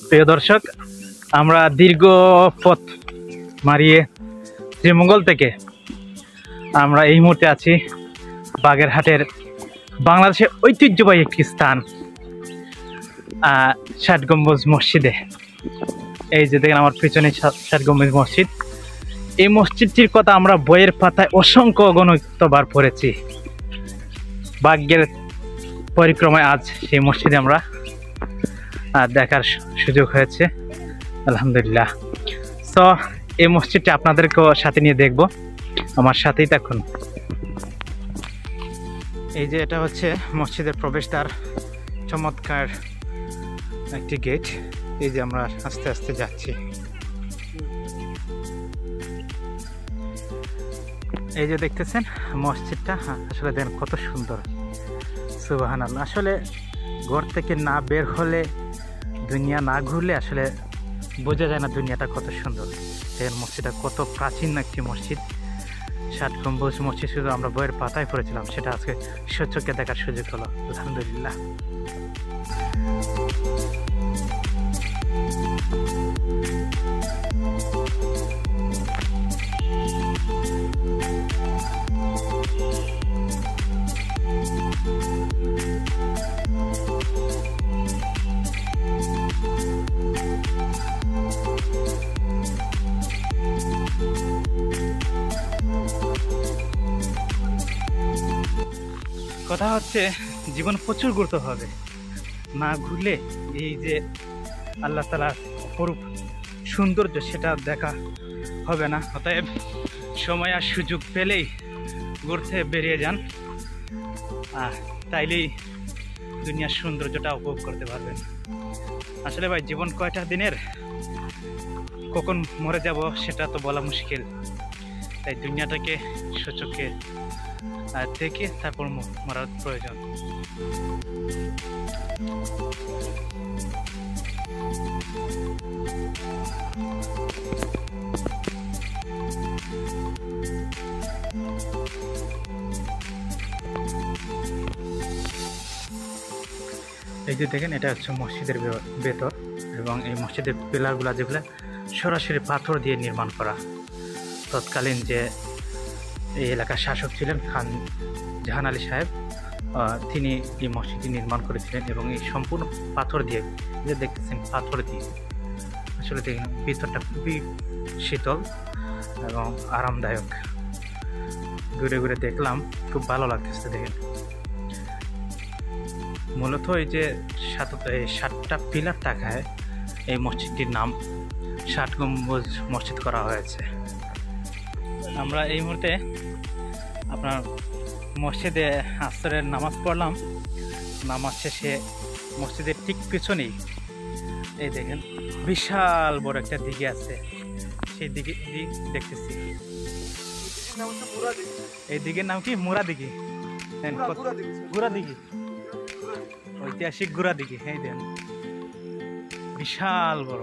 প্রিয় দর্শক, আমরা দীর্ঘ পথ মারিয়ে শ্রীমঙ্গল থেকে আমরা এই মুহূর্তে আছি বাগেরহাটের বাংলাদেশের ঐতিহ্যবাহী একটি স্থান ষাট গম্বুজ মসজিদে। এই যে দেখেন আমার পিছনে ষাট গম্বুজ মসজিদ। এই মসজিদটির কথা আমরা বইয়ের পাতায় অসংখ্য অগণিতবার পড়েছি। ভাগ্যের পরিক্রমায় আজ সেই মসজিদে আমরা দেখার সুযোগ হয়েছে, আলহামদুলিল্লাহ। সো এই মসজিদটি আপনাদেরকেও সাথে নিয়ে দেখব, আমার সাথেই থাকুন। এই যে এটা হচ্ছে মসজিদের প্রবেশদ্বার, চমৎকার একটি গেট। এই যে আমরা আস্তে আস্তে যাচ্ছি। এই যে দেখতেছেন মসজিদটা, আসলে দেখেন কত সুন্দর, সুবহানাল্লাহ। আসলে ঘর থেকে না বের হলে, দুনিয়া না ঘুরলে আসলে বোঝা যায় না দুনিয়াটা কত সুন্দর। দেখেন মসজিদটা কত প্রাচীন একটি মসজিদ। ষাট গম্বুজ মসজিদ শুধু আমরা বইয়ের পাতায় পড়েছিলাম, সেটা আজকে স্বচক্ষে দেখার সুযোগ হলো, আলহামদুলিল্লাহ। কথা হচ্ছে জীবন প্রচুর গুরুত্ব হবে, না ঘুরলে এই যে আল্লাহ তাআলার অপরূপ সৌন্দর্য সেটা দেখা হবে না। অতএব সময় আর সুযোগ পেলেই ঘুরতে বেরিয়ে যান, তাইলেই দুনিয়ার সৌন্দর্যটা উপভোগ করতে পারবেন। আসলে ভাই, জীবন কয়টা দিনের, কখন মরে যাব সেটা তো বলা মুশকিল। তাই দুনিয়াটাকে সচক্ষে দেখে তারপর মরার প্রয়োজন। এই যে দেখেন, এটা হচ্ছে মসজিদের ভেতর, এবং এই মসজিদের পিলারগুলো যেগুলো সরাসরি পাথর দিয়ে নির্মাণ করা। তৎকালীন যে এই এলাকার শাসক ছিলেন খান জাহান আলী সাহেব, তিনি এই মসজিদটি নির্মাণ করেছিলেন, এবং এই সম্পূর্ণ পাথর দিয়ে, যে দেখতেছেন পাথর দিয়ে। আসলে দেখেন ভিতরটা খুবই শীতল এবং আরামদায়ক। ঘুরে ঘুরে দেখলাম, খুব ভালো লাগতেছে। দেখেন মূলত এই যে ষাটটা পিলার থাকায় এই মসজিদটির নাম ষাট গম্বুজ মসজিদ করা হয়েছে। আমরা এই মুহূর্তে আপনার মসজিদে আসরের নামাজ পড়লাম। নামাজ শেষে মসজিদের ঠিক পিছনেই এই দেখেন বিশাল বড় একটা দিঘি আছে, সেই দিঘি দেখতেছি। এই দিঘির নাম কি? মুরা দিঘি, গুড়া দিঘি, ঐতিহাসিক গুড়া দিঘি। এই দেখেন বিশাল বড়।